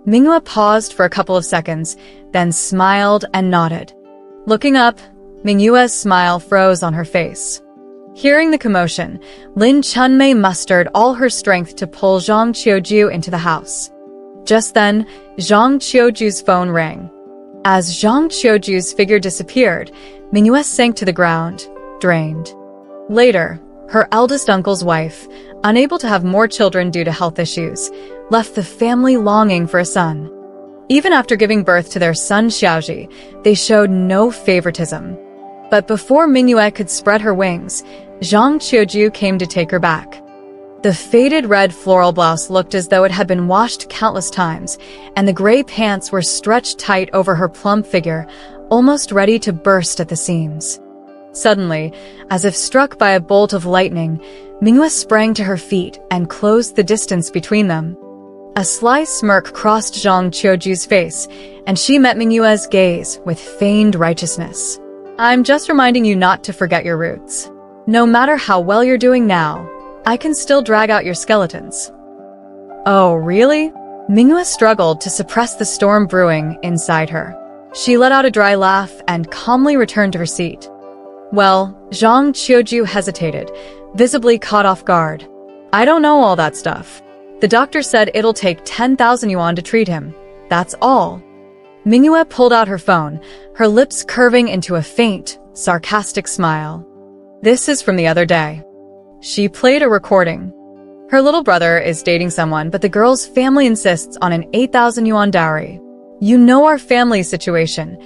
Mingyue paused for a couple of seconds, then smiled and nodded. Looking up, Mingyue's smile froze on her face. Hearing the commotion, Lin Chunmei mustered all her strength to pull Zhang Qiuju into the house. Just then, Zhang Qiuju's phone rang. As Zhang Qiuju's figure disappeared, Mingyue sank to the ground, drained. Later, her eldest uncle's wife, unable to have more children due to health issues, left the family longing for a son. Even after giving birth to their son Xiaoji, they showed no favoritism. But before Mingyue could spread her wings, Zhang Qiuju came to take her back. The faded red floral blouse looked as though it had been washed countless times, and the gray pants were stretched tight over her plump figure, almost ready to burst at the seams. Suddenly, as if struck by a bolt of lightning, Mingyue sprang to her feet and closed the distance between them. A sly smirk crossed Zhang Qiuju's face, and she met Mingyue's gaze with feigned righteousness. I'm just reminding you not to forget your roots. No matter how well you're doing now, I can still drag out your skeletons. Oh, really? Mingyue struggled to suppress the storm brewing inside her. She let out a dry laugh and calmly returned to her seat. Well, Zhang Qiuju hesitated, visibly caught off guard. I don't know all that stuff. The doctor said it'll take 10,000 yuan to treat him. That's all. Mingyue pulled out her phone, her lips curving into a faint, sarcastic smile. This is from the other day. She played a recording. Her little brother is dating someone, but the girl's family insists on an 8,000 yuan dowry. You know our family situation.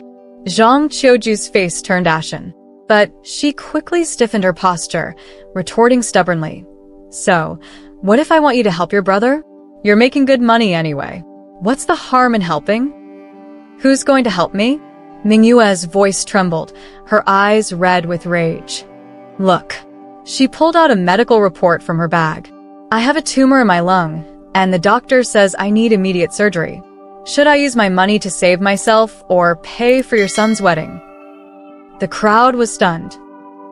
Zhang Qiuju's face turned ashen, but she quickly stiffened her posture, retorting stubbornly. So, what if I want you to help your brother? You're making good money anyway. What's the harm in helping? Who's going to help me? Mingyue's voice trembled, her eyes red with rage. Look. She pulled out a medical report from her bag. I have a tumor in my lung, and the doctor says I need immediate surgery. Should I use my money to save myself or pay for your son's wedding? The crowd was stunned.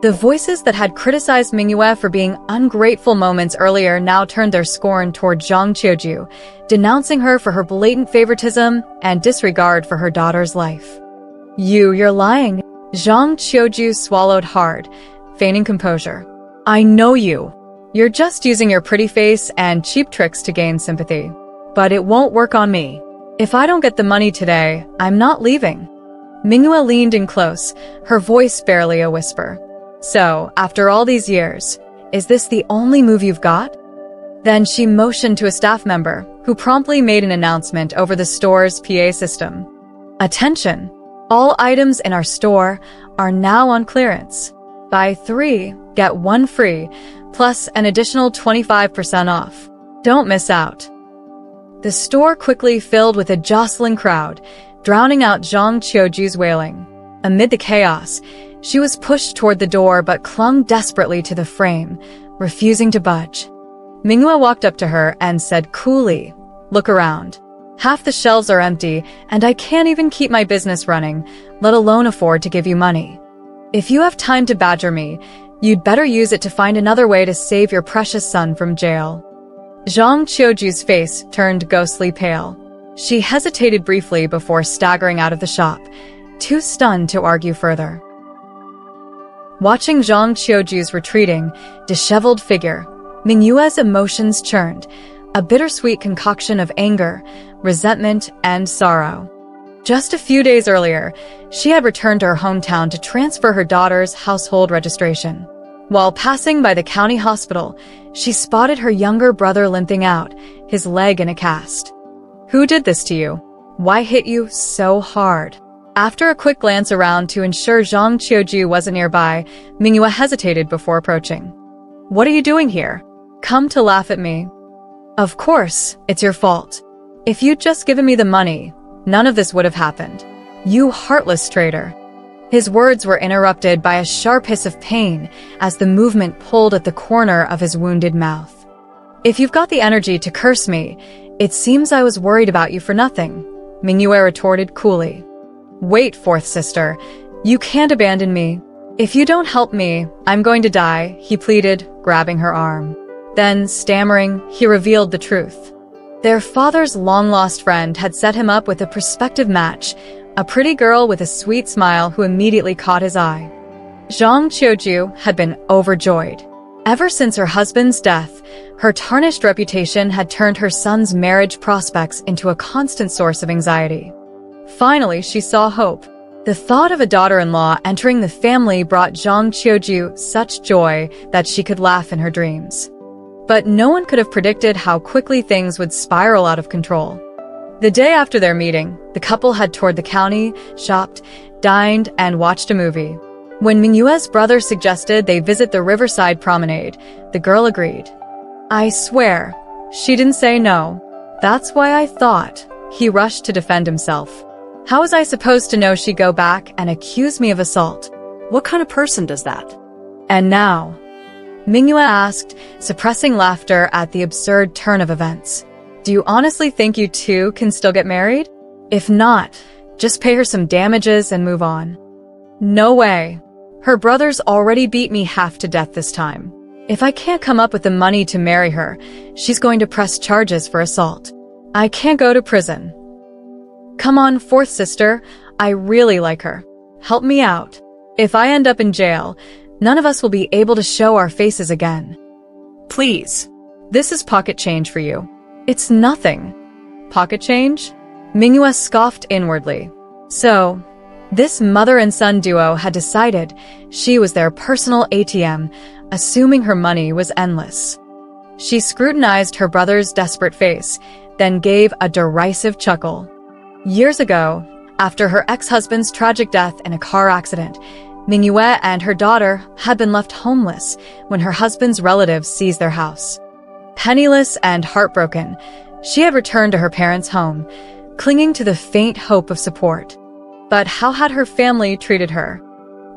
The voices that had criticized Mingyue for being ungrateful moments earlier now turned their scorn toward Zhang Qiuju, denouncing her for her blatant favoritism and disregard for her daughter's life. You're lying. Zhang Qiuju swallowed hard, feigning composure. I know you. You're just using your pretty face and cheap tricks to gain sympathy. But it won't work on me. If I don't get the money today, I'm not leaving. Mingyue leaned in close, her voice barely a whisper. So, after all these years, is this the only move you've got? Then she motioned to a staff member, who promptly made an announcement over the store's PA system. Attention! All items in our store are now on clearance. Buy 3, get 1 free, plus an additional 25% off. Don't miss out. The store quickly filled with a jostling crowd, drowning out Zhang Qiuju's wailing. Amid the chaos, she was pushed toward the door but clung desperately to the frame, refusing to budge. Mingyue walked up to her and said coolly, "Look around. Half the shelves are empty, and I can't even keep my business running, let alone afford to give you money. If you have time to badger me, you'd better use it to find another way to save your precious son from jail." Zhang Qiuju's face turned ghostly pale. She hesitated briefly before staggering out of the shop, too stunned to argue further. Watching Zhang Qiuju's retreating, disheveled figure, Mingyue's emotions churned, a bittersweet concoction of anger, resentment, and sorrow. Just a few days earlier, she had returned to her hometown to transfer her daughter's household registration. While passing by the county hospital, she spotted her younger brother limping out, his leg in a cast. Who did this to you? Why hit you so hard? After a quick glance around to ensure Zhang Qiuju wasn't nearby, Mingyue hesitated before approaching. What are you doing here? Come to laugh at me? Of course, it's your fault. If you'd just given me the money, none of this would have happened. You heartless traitor. His words were interrupted by a sharp hiss of pain as the movement pulled at the corner of his wounded mouth. If you've got the energy to curse me, it seems I was worried about you for nothing, Mingyue retorted coolly. Wait, fourth sister. You can't abandon me. If you don't help me, I'm going to die, he pleaded, grabbing her arm. Then, stammering, he revealed the truth. Their father's long-lost friend had set him up with a prospective match, a pretty girl with a sweet smile who immediately caught his eye. Zhang Qiuju had been overjoyed. Ever since her husband's death, her tarnished reputation had turned her son's marriage prospects into a constant source of anxiety. Finally, she saw hope. The thought of a daughter-in-law entering the family brought Zhang Qiuju such joy that she could laugh in her dreams. But no one could have predicted how quickly things would spiral out of control. The day after their meeting, the couple had toured the county, shopped, dined, and watched a movie. When Mingyue's brother suggested they visit the riverside promenade, the girl agreed. I swear, she didn't say no. That's why I thought. He rushed to defend himself. How was I supposed to know she'd go back and accuse me of assault? What kind of person does that? And now? Mingyue asked, suppressing laughter at the absurd turn of events. Do you honestly think you two can still get married? If not, just pay her some damages and move on. No way. Her brothers already beat me half to death this time. If I can't come up with the money to marry her, she's going to press charges for assault. I can't go to prison. Come on, fourth sister, I really like her. Help me out. If I end up in jail, none of us will be able to show our faces again. Please. This is pocket change for you. It's nothing. Pocket change? Mingyue scoffed inwardly. So, this mother and son duo had decided she was their personal ATM, assuming her money was endless. She scrutinized her brother's desperate face, then gave a derisive chuckle. Years ago, after her ex-husband's tragic death in a car accident, Mingyue and her daughter had been left homeless when her husband's relatives seized their house. Penniless and heartbroken, she had returned to her parents' home, clinging to the faint hope of support. But how had her family treated her?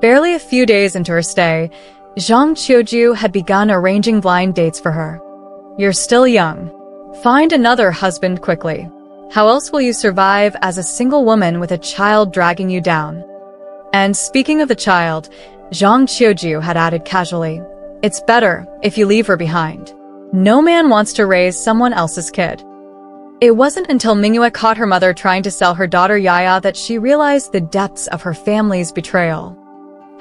Barely a few days into her stay, Zhang Qiuju had begun arranging blind dates for her. You're still young. Find another husband quickly. How else will you survive as a single woman with a child dragging you down? And speaking of the child, Zhang Qiuju had added casually, it's better if you leave her behind. No man wants to raise someone else's kid. It wasn't until Mingyue caught her mother trying to sell her daughter Yaya that she realized the depths of her family's betrayal.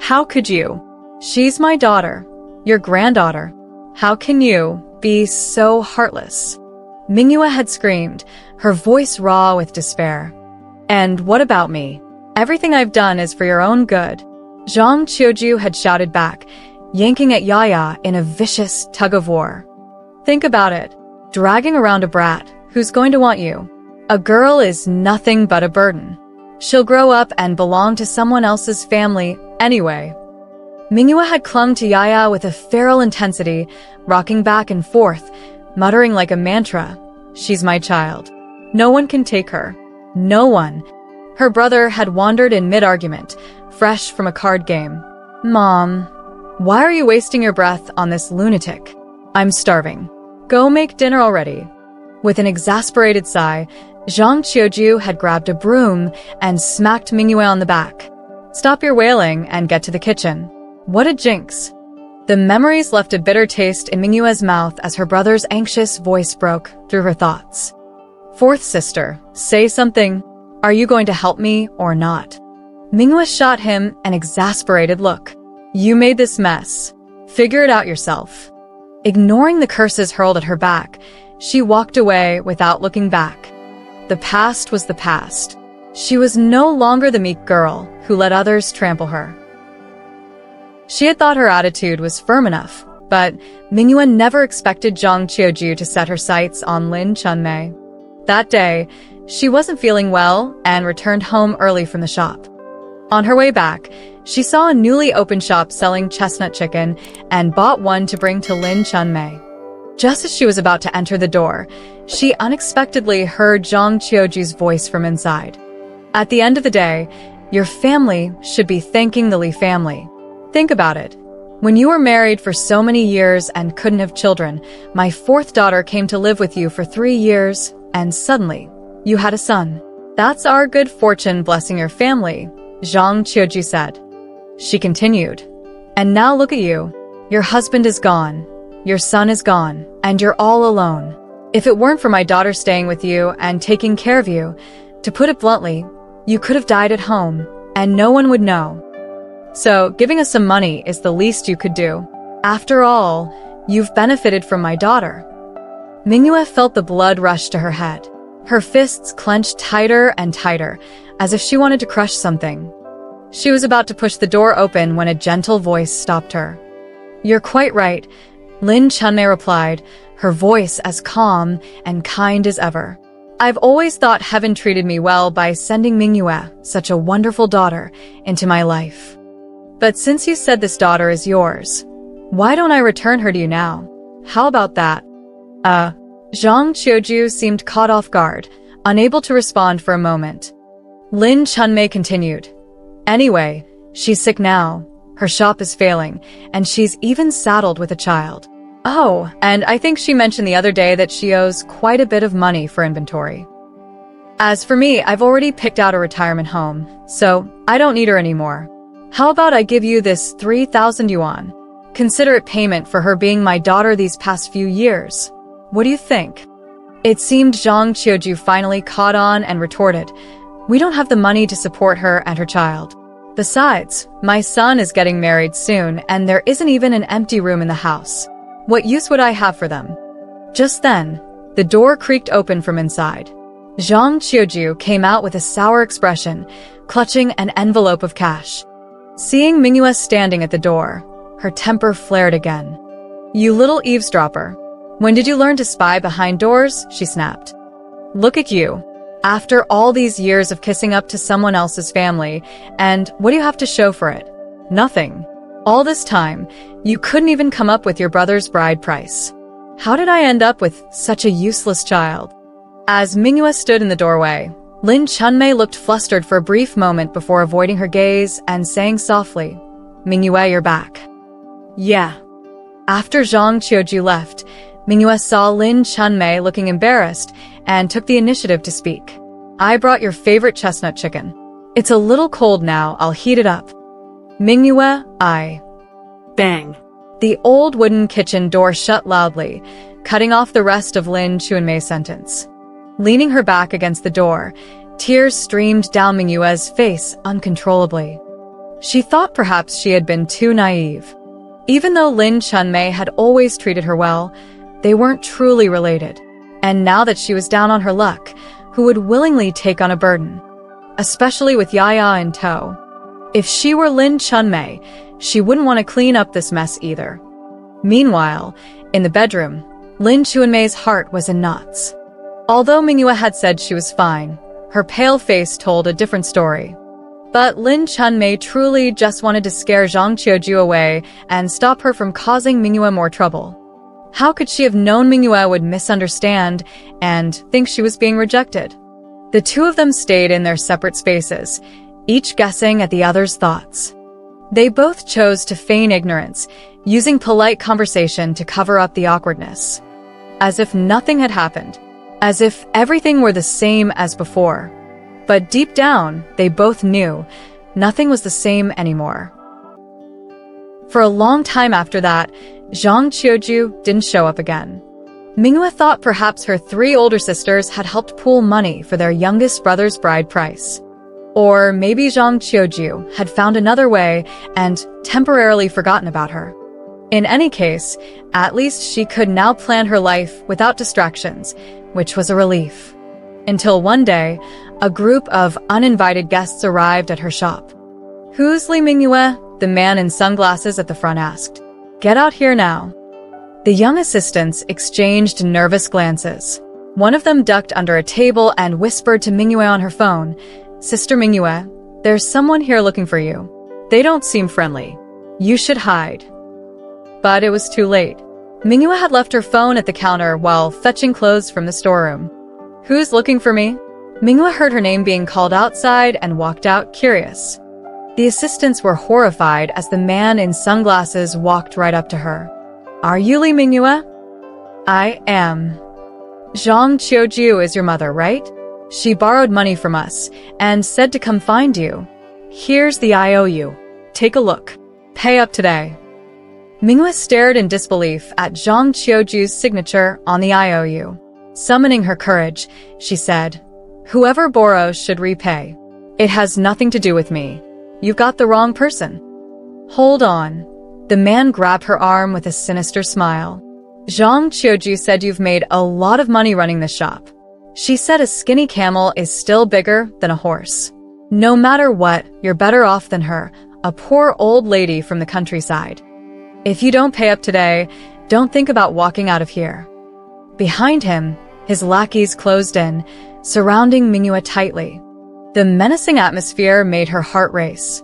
How could you? She's my daughter, your granddaughter. How can you be so heartless? Mingyue had screamed, her voice raw with despair. And what about me? Everything I've done is for your own good. Zhang Qiuju had shouted back, yanking at Yaya in a vicious tug-of-war. Think about it. Dragging around a brat. Who's going to want you? A girl is nothing but a burden. She'll grow up and belong to someone else's family anyway. Mingyue had clung to Yaya with a feral intensity, rocking back and forth, muttering like a mantra, she's my child. No one can take her. No one. Her brother had wandered in mid-argument, fresh from a card game. Mom, why are you wasting your breath on this lunatic? I'm starving. Go make dinner already. With an exasperated sigh, Zhang Qiuju had grabbed a broom and smacked Mingyue on the back. Stop your wailing and get to the kitchen. What a jinx. The memories left a bitter taste in Mingyue's mouth as her brother's anxious voice broke through her thoughts. Fourth sister, say something. Are you going to help me or not? Mingyue shot him an exasperated look. You made this mess. Figure it out yourself. Ignoring the curses hurled at her back, she walked away without looking back. The past was the past. She was no longer the meek girl who let others trample her. She had thought her attitude was firm enough, but Mingyue never expected Zhang Qiuju to set her sights on Lin Chunmei. That day, she wasn't feeling well and returned home early from the shop. On her way back, she saw a newly opened shop selling chestnut chicken and bought one to bring to Lin Chunmei. Just as she was about to enter the door, she unexpectedly heard Zhang Qiuju's voice from inside. At the end of the day, your family should be thanking the Li family. Think about it. When you were married for so many years and couldn't have children, my fourth daughter came to live with you for 3 years, and suddenly, you had a son. That's our good fortune blessing your family, Zhang Qiuju said. She continued. And now look at you. Your husband is gone. Your son is gone, and you're all alone. If it weren't for my daughter staying with you and taking care of you, to put it bluntly, you could have died at home, and no one would know. So, giving us some money is the least you could do. After all, you've benefited from my daughter." Mingyue felt the blood rush to her head. Her fists clenched tighter and tighter, as if she wanted to crush something. She was about to push the door open when a gentle voice stopped her. "You're quite right," Lin Chunmei replied, her voice as calm and kind as ever. "I've always thought heaven treated me well by sending Mingyue, such a wonderful daughter, into my life. But since you said this daughter is yours, why don't I return her to you now? How about that?" Zhang Qiuju seemed caught off guard, unable to respond for a moment. Lin Chunmei continued. "Anyway, she's sick now. Her shop is failing, and she's even saddled with a child. Oh, and I think she mentioned the other day that she owes quite a bit of money for inventory. As for me, I've already picked out a retirement home, so I don't need her anymore. How about I give you this 3,000 yuan? Consider it payment for her being my daughter these past few years. What do you think?" It seemed Zhang Qiuju finally caught on and retorted, "We don't have the money to support her and her child. Besides, my son is getting married soon, and there isn't even an empty room in the house. What use would I have for them?" Just then, the door creaked open from inside. Zhang Qiuju came out with a sour expression, clutching an envelope of cash. Seeing Mingyue standing at the door, her temper flared again. "You little eavesdropper. When did you learn to spy behind doors?" she snapped. "Look at you. After all these years of kissing up to someone else's family, and what do you have to show for it? Nothing. All this time, you couldn't even come up with your brother's bride price. How did I end up with such a useless child?" As Mingyue stood in the doorway, Lin Chunmei looked flustered for a brief moment before avoiding her gaze and saying softly, "Mingyue, you're back." "Yeah." After Zhang Qiuju left, Mingyue saw Lin Chunmei looking embarrassed and took the initiative to speak. "I brought your favorite chestnut chicken. It's a little cold now, I'll heat it up." Mingyue, Bang! The old wooden kitchen door shut loudly, cutting off the rest of Lin Chunmei's sentence. Leaning her back against the door, tears streamed down Mingyue's face uncontrollably. She thought perhaps she had been too naive. Even though Lin Chunmei had always treated her well, they weren't truly related. And now that she was down on her luck, who would willingly take on a burden? Especially with Yaya in tow. If she were Lin Chunmei, she wouldn't want to clean up this mess either. Meanwhile, in the bedroom, Lin Chunmei's heart was in knots. Although Mingyue had said she was fine, her pale face told a different story. But Lin Chunmei truly just wanted to scare Zhang Qiuju away and stop her from causing Mingyue more trouble. How could she have known Mingyue would misunderstand and think she was being rejected? The two of them stayed in their separate spaces, each guessing at the other's thoughts. They both chose to feign ignorance, using polite conversation to cover up the awkwardness. As if nothing had happened, as if everything were the same as before. But deep down, they both knew nothing was the same anymore. For a long time after that, Zhang Qiuju didn't show up again. Mingyue thought perhaps her 3 older sisters had helped pool money for their youngest brother's bride price. Or maybe Zhang Qiuju had found another way and temporarily forgotten about her. In any case, at least she could now plan her life without distractions, which was a relief. Until one day, a group of uninvited guests arrived at her shop. "Who's Li Mingyue?" the man in sunglasses at the front asked. "Get out here now." The young assistants exchanged nervous glances. One of them ducked under a table and whispered to Mingyue on her phone, "Sister Mingyue, there's someone here looking for you. They don't seem friendly. You should hide." But it was too late. Mingyue had left her phone at the counter while fetching clothes from the storeroom. "Who's looking for me?" Mingyue heard her name being called outside and walked out, curious. The assistants were horrified as the man in sunglasses walked right up to her. "Are you Li Mingyue?" "I am." "Zhang Qiuju is your mother, right? She borrowed money from us and said to come find you. Here's the IOU. Take a look. Pay up today." Mingyue stared in disbelief at Zhang Qiuju's signature on the IOU. Summoning her courage, she said, "Whoever borrows should repay. It has nothing to do with me. You've got the wrong person." "Hold on." The man grabbed her arm with a sinister smile. "Zhang Qiuju said you've made a lot of money running this shop. She said a skinny camel is still bigger than a horse. No matter what, you're better off than her, a poor old lady from the countryside. If you don't pay up today, don't think about walking out of here." Behind him, his lackeys closed in, surrounding Mingyue tightly. The menacing atmosphere made her heart race.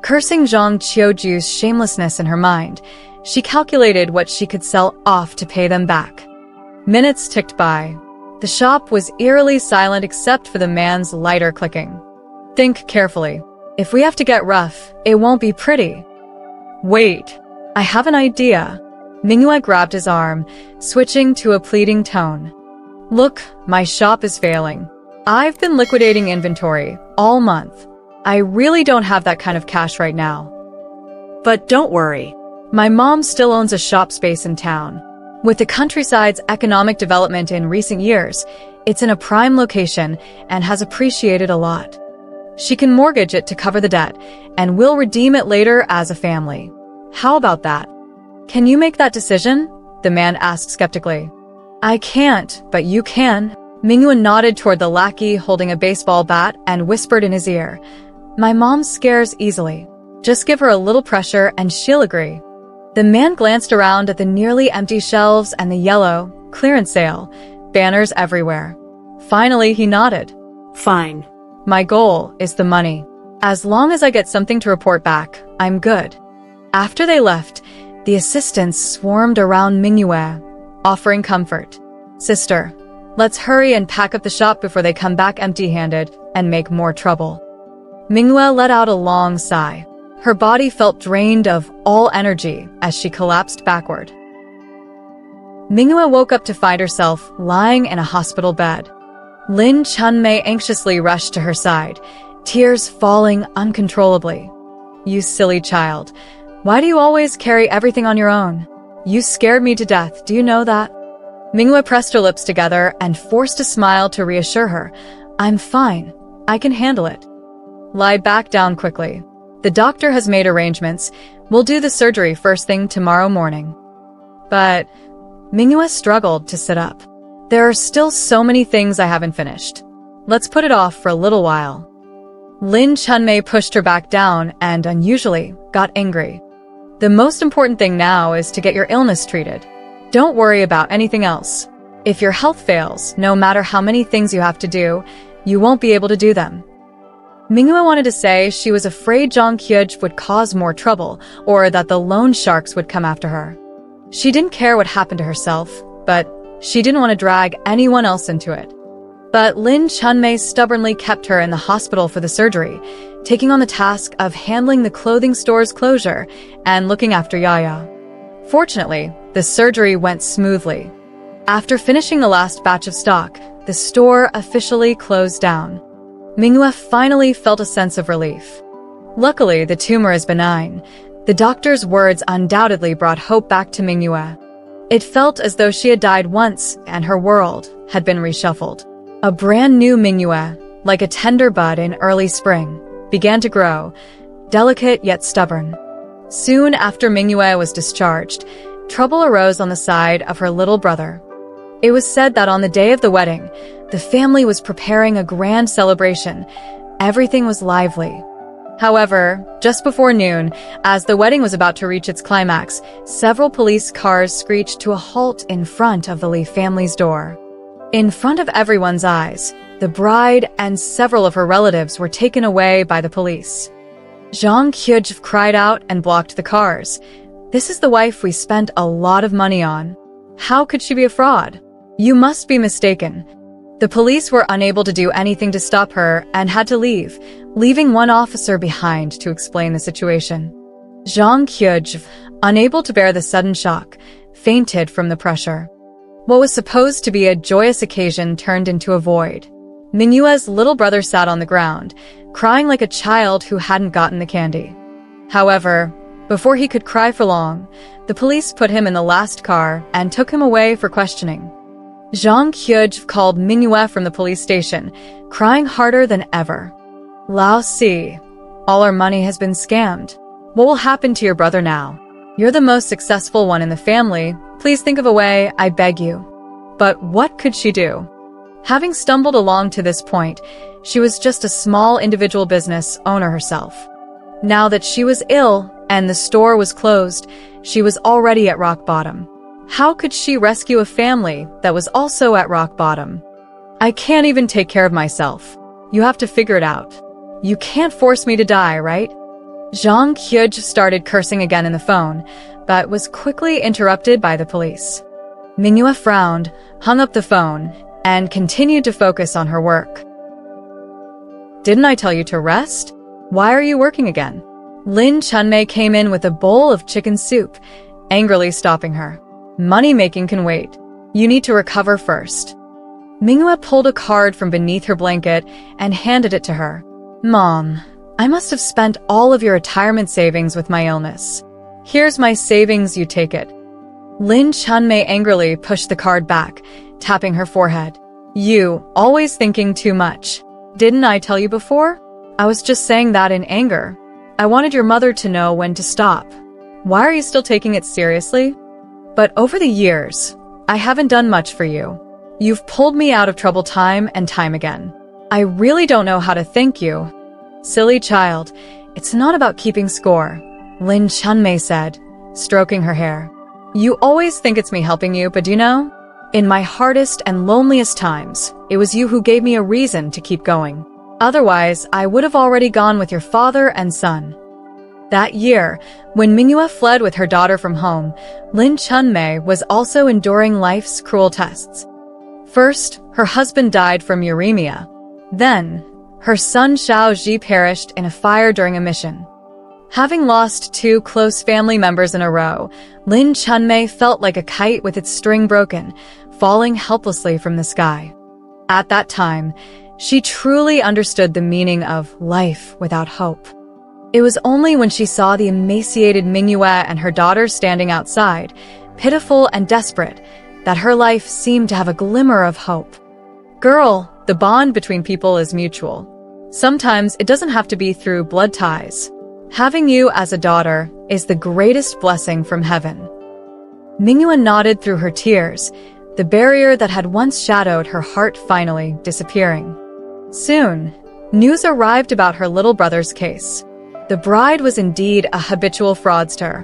Cursing Zhang Qiuju's shamelessness in her mind, she calculated what she could sell off to pay them back. Minutes ticked by. The shop was eerily silent except for the man's lighter clicking. "Think carefully. If we have to get rough, it won't be pretty." "Wait, I have an idea." Mingyue grabbed his arm, switching to a pleading tone. "Look, my shop is failing. I've been liquidating inventory all month. I really don't have that kind of cash right now. But don't worry. My mom still owns a shop space in town. With the countryside's economic development in recent years, it's in a prime location and has appreciated a lot. She can mortgage it to cover the debt, and we'll redeem it later as a family. How about that?" "Can you make that decision?" the man asked skeptically. "I can't, but you can." Mingyue nodded toward the lackey holding a baseball bat and whispered in his ear, "My mom scares easily. Just give her a little pressure and she'll agree." The man glanced around at the nearly empty shelves and the yellow, clearance sale, banners everywhere. Finally, he nodded. "Fine. "My goal is the money. As long as I get something to report back, I'm good." After they left, the assistants swarmed around Mingyue, offering comfort. "Sister, let's hurry and pack up the shop before they come back empty-handed and make more trouble." Mingyue let out a long sigh. Her body felt drained of all energy as she collapsed backward. Mingyue woke up to find herself lying in a hospital bed. Lin Chunmei anxiously rushed to her side, tears falling uncontrollably. "You silly child. Why do you always carry everything on your own? You scared me to death, do you know that?" Mingyue pressed her lips together and forced a smile to reassure her. "I'm fine. I can handle it. Lie back down quickly. The doctor has made arrangements. We'll do the surgery first thing tomorrow morning." But Mingyue struggled to sit up. "There are still so many things I haven't finished. Let's put it off for a little while." Lin Chunmei pushed her back down and, unusually, got angry. "The most important thing now is to get your illness treated. Don't worry about anything else. If your health fails, no matter how many things you have to do, you won't be able to do them." Mingyue wanted to say she was afraid Zhang Qiuju would cause more trouble or that the loan sharks would come after her. She didn't care what happened to herself, but she didn't want to drag anyone else into it. But Lin Chunmei stubbornly kept her in the hospital for the surgery, taking on the task of handling the clothing store's closure and looking after Yaya. Fortunately, the surgery went smoothly. After finishing the last batch of stock, the store officially closed down. Mingyue finally felt a sense of relief. Luckily, the tumor is benign. The doctor's words undoubtedly brought hope back to Mingyue. It felt as though she had died once and her world had been reshuffled. A brand new Mingyue, like a tender bud in early spring, began to grow, delicate yet stubborn. Soon after Mingyue was discharged, trouble arose on the side of her little brother. It was said that on the day of the wedding, the family was preparing a grand celebration. Everything was lively. However, just before noon, as the wedding was about to reach its climax, several police cars screeched to a halt in front of the Li family's door. In front of everyone's eyes, the bride and several of her relatives were taken away by the police. Zhang Qiuju cried out and blocked the cars. "This is the wife we spent a lot of money on. How could she be a fraud? You must be mistaken." The police were unable to do anything to stop her and had to leave, leaving one officer behind to explain the situation. Zhang Qiuju, unable to bear the sudden shock, fainted from the pressure. What was supposed to be a joyous occasion turned into a void. Mingyue's little brother sat on the ground, crying like a child who hadn't gotten the candy. However, before he could cry for long, the police put him in the last car and took him away for questioning. Zhang Qiuj called Mingyue from the police station, crying harder than ever. Lao Si, all our money has been scammed. What will happen to your brother now? You're the most successful one in the family. Please think of a way, I beg you. But what could she do? Having stumbled along to this point, she was just a small individual business owner herself. Now that she was ill and the store was closed, she was already at rock bottom. How could she rescue a family that was also at rock bottom? I can't even take care of myself. You have to figure it out. You can't force me to die, right? Zhang Qiuj started cursing again in the phone, but was quickly interrupted by the police. Mingyue frowned, hung up the phone, and continued to focus on her work. Didn't I tell you to rest? Why are you working again? Lin Chunmei came in with a bowl of chicken soup, angrily stopping her. Money-making can wait. You need to recover first. Mingyue pulled a card from beneath her blanket and handed it to her. Mom, I must have spent all of your retirement savings with my illness. Here's my savings, you take it. Lin Chunmei angrily pushed the card back, tapping her forehead. You, always thinking too much. Didn't I tell you before? I was just saying that in anger. I wanted your mother to know when to stop. Why are you still taking it seriously? But over the years, I haven't done much for you. You've pulled me out of trouble time and time again. I really don't know how to thank you. Silly child, it's not about keeping score, Lin Chunmei said, stroking her hair. You always think it's me helping you, but do you know? In my hardest and loneliest times, it was you who gave me a reason to keep going. Otherwise, I would have already gone with your father and son. That year, when Mingyue fled with her daughter from home, Lin Chunmei was also enduring life's cruel tests. First, her husband died from uremia. Then, her son Xiao Ji perished in a fire during a mission. Having lost 2 close family members in a row, Lin Chunmei felt like a kite with its string broken, falling helplessly from the sky. At that time, she truly understood the meaning of life without hope. It was only when she saw the emaciated Mingyue and her daughter standing outside, pitiful and desperate, that her life seemed to have a glimmer of hope. Girl, the bond between people is mutual. Sometimes it doesn't have to be through blood ties. Having you as a daughter is the greatest blessing from heaven. Mingyue nodded through her tears, the barrier that had once shadowed her heart finally disappearing. Soon, news arrived about her little brother's case. The bride was indeed a habitual fraudster.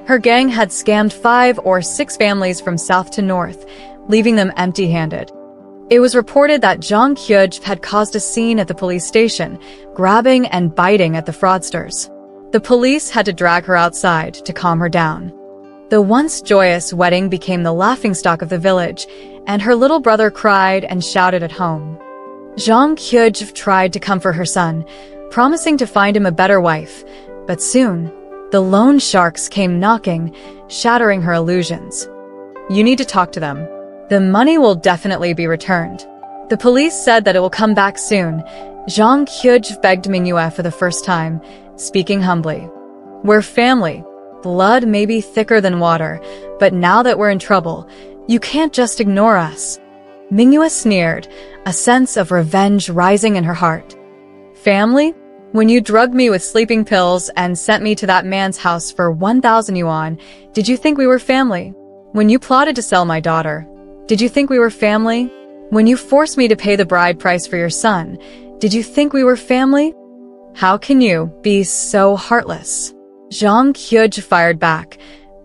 Her gang had scammed 5 or 6 families from south to north, leaving them empty-handed. It was reported that Zhang Qiuj had caused a scene at the police station, grabbing and biting at the fraudsters. The police had to drag her outside to calm her down. The once joyous wedding became the laughingstock of the village, and her little brother cried and shouted at home. Zhang Qiuj tried to comfort her son, promising to find him a better wife, but soon, the loan sharks came knocking, shattering her illusions. You need to talk to them. The money will definitely be returned. The police said that it will come back soon. Zhang Qiuj begged Mingyue for the first time, speaking humbly. We're family. Blood may be thicker than water, but now that we're in trouble, you can't just ignore us. Mingyue sneered, a sense of revenge rising in her heart. Family? When you drugged me with sleeping pills and sent me to that man's house for 1,000 yuan, did you think we were family? When you plotted to sell my daughter, did you think we were family? When you forced me to pay the bride price for your son, did you think we were family? How can you be so heartless? Zhang Qiuj fired back.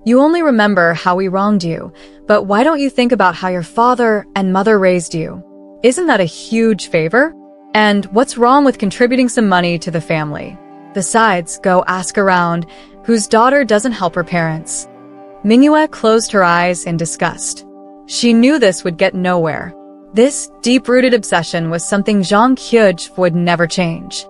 You only remember how we wronged you, but why don't you think about how your father and mother raised you? Isn't that a huge favor? And what's wrong with contributing some money to the family? Besides, go ask around, whose daughter doesn't help her parents? Mingyue closed her eyes in disgust. She knew this would get nowhere. This deep-rooted obsession was something Zhang Qiuj would never change.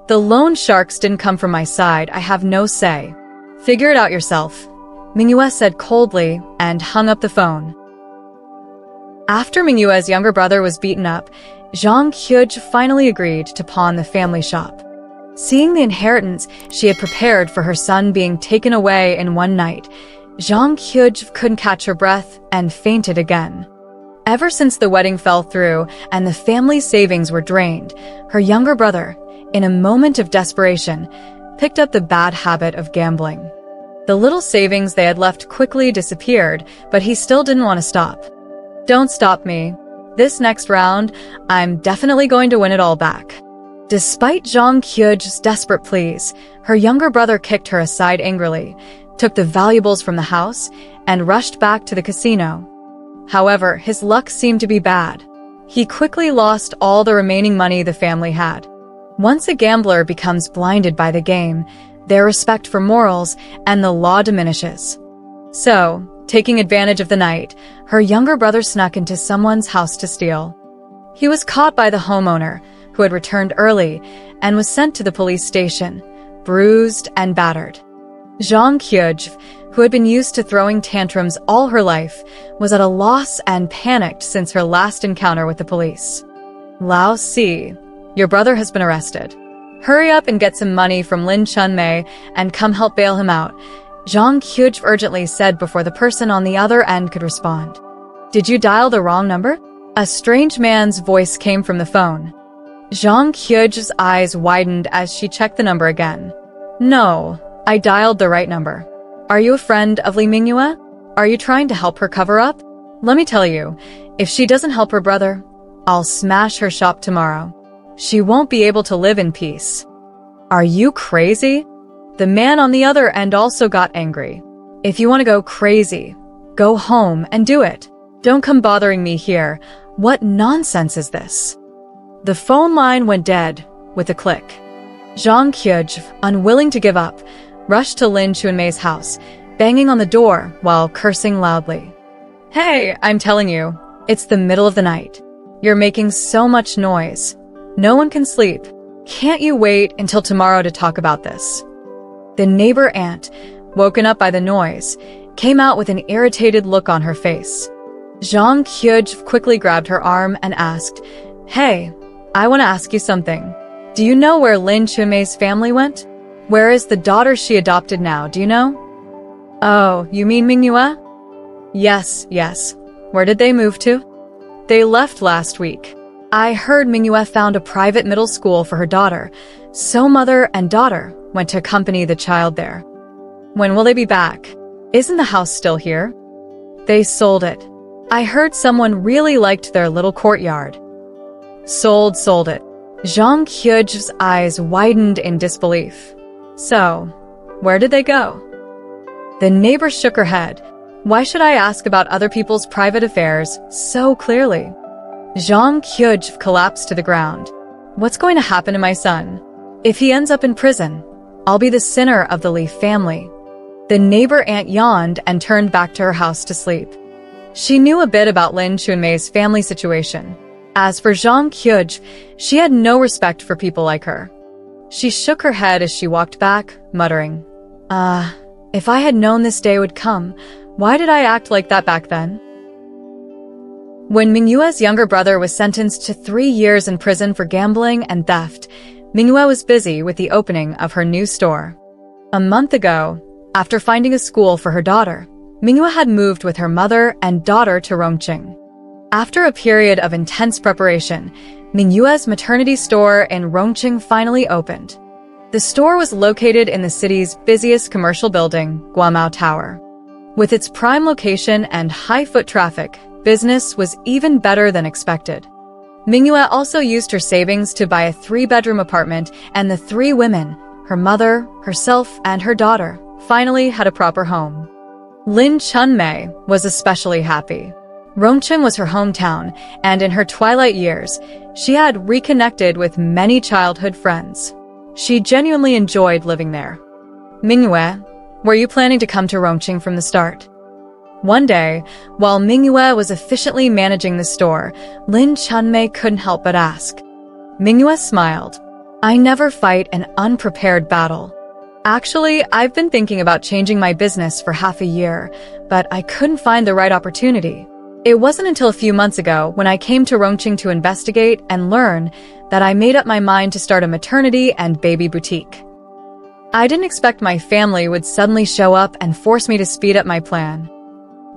The loan sharks didn't come from my side, I have no say. Figure it out yourself, Mingyue said coldly and hung up the phone. After Mingyue's younger brother was beaten up, Zhang Qiuj finally agreed to pawn the family shop. Seeing the inheritance she had prepared for her son being taken away in one night, Zhang Qiuj couldn't catch her breath and fainted again. Ever since the wedding fell through and the family's savings were drained, her younger brother, in a moment of desperation, picked up the bad habit of gambling. The little savings they had left quickly disappeared, but he still didn't want to stop. "Don't stop me. This next round, I'm definitely going to win it all back." Despite Zhang Qiu's desperate pleas, her younger brother kicked her aside angrily, took the valuables from the house, and rushed back to the casino. However, his luck seemed to be bad. He quickly lost all the remaining money the family had. Once a gambler becomes blinded by the game, their respect for morals and the law diminishes. So, taking advantage of the night, her younger brother snuck into someone's house to steal. He was caught by the homeowner, who had returned early, and was sent to the police station, bruised and battered. Zhang Qiu, who had been used to throwing tantrums all her life, was at a loss and panicked since her last encounter with the police. "Lao Si, your brother has been arrested. Hurry up and get some money from Lin Chunmei and come help bail him out," Zhang Qiu urgently said before the person on the other end could respond. "Did you dial the wrong number?" A strange man's voice came from the phone. Zhang Qiu's eyes widened as she checked the number again. "No, I dialed the right number. Are you a friend of Li Mingyue? Are you trying to help her cover up? Let me tell you, if she doesn't help her brother, I'll smash her shop tomorrow. She won't be able to live in peace." "Are you crazy?" The man on the other end also got angry. "If you want to go crazy, go home and do it. Don't come bothering me here. What nonsense is this?" The phone line went dead with a click. Zhang Qiu, unwilling to give up, rushed to Lin Chunmei's house, banging on the door while cursing loudly. "Hey, I'm telling you, it's the middle of the night. You're making so much noise. No one can sleep. Can't you wait until tomorrow to talk about this?" The neighbor aunt, woken up by the noise, came out with an irritated look on her face. Zhang Qiu quickly grabbed her arm and asked, "Hey, I want to ask you something. Do you know where Lin Chunmei's family went? Where is the daughter she adopted now, do you know?" "Oh, you mean Mingyue?" Yes. Where did they move to?" "They left last week. I heard Mingyue found a private middle school for her daughter, so mother and daughter went to accompany the child there." "When will they be back? Isn't the house still here?" "They sold it. I heard someone really liked their little courtyard." Sold it. Zhang Qiu's eyes widened in disbelief. "So, where did they go?" The neighbor shook her head. "Why should I ask about other people's private affairs so clearly?" Zhang Qiu collapsed to the ground. "What's going to happen to my son? If he ends up in prison, I'll be the sinner of the Li family." The neighbor aunt yawned and turned back to her house to sleep. She knew a bit about Lin Chunmei's family situation. As for Zhang Qiu, she had no respect for people like her. She shook her head as she walked back, muttering, If I had known this day would come, why did I act like that back then?" When Mingyue's younger brother was sentenced to 3 years in prison for gambling and theft, Mingyue was busy with the opening of her new store. A month ago, after finding a school for her daughter, Mingyue had moved with her mother and daughter to Rongqing. After a period of intense preparation, Mingyue's maternity store in Rongqing finally opened. The store was located in the city's busiest commercial building, Guamao Tower. With its prime location and high foot traffic, business was even better than expected. Mingyue also used her savings to buy a 3-bedroom apartment, and the 3 women, her mother, herself, and her daughter, finally had a proper home. Lin Chunmei was especially happy. Rongqing was her hometown, and in her twilight years, she had reconnected with many childhood friends. She genuinely enjoyed living there. "Mingyue, were you planning to come to Rongqing from the start?" One day, while Mingyue was efficiently managing the store, Lin Chunmei couldn't help but ask. Mingyue smiled. "I never fight an unprepared battle. Actually, I've been thinking about changing my business for half a year, but I couldn't find the right opportunity. It wasn't until a few months ago when I came to Rongqing to investigate and learn that I made up my mind to start a maternity and baby boutique. I didn't expect my family would suddenly show up and force me to speed up my plan.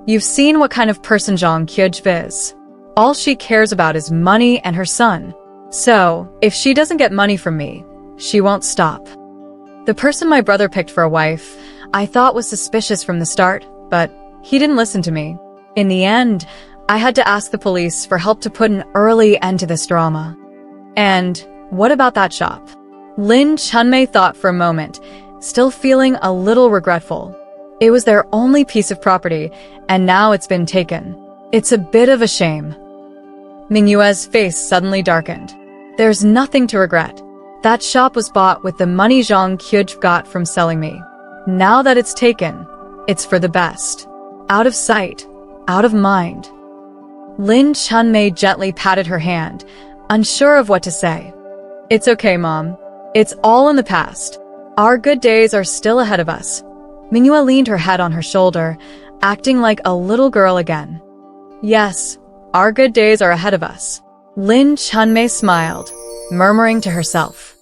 You've seen what kind of person Zhang Qiu is. All she cares about is money and her son. So, if she doesn't get money from me, she won't stop. The person my brother picked for a wife, I thought was suspicious from the start, but he didn't listen to me. In the end, I had to ask the police for help to put an early end to this drama. And what about that shop? Lin Chunmei thought for a moment, still feeling a little regretful. It was their only piece of property, and now it's been taken. It's a bit of a shame. Mingyue's face suddenly darkened. There's nothing to regret. That shop was bought with the money Zhang Qiuj got from selling me. Now that it's taken, it's for the best. Out of sight, out of mind. Lin Chunmei gently patted her hand, unsure of what to say. It's okay, Mom. It's all in the past. Our good days are still ahead of us. Mingyue leaned her head on her shoulder, acting like a little girl again. Yes, our good days are ahead of us. Lin Chunmei smiled, murmuring to herself.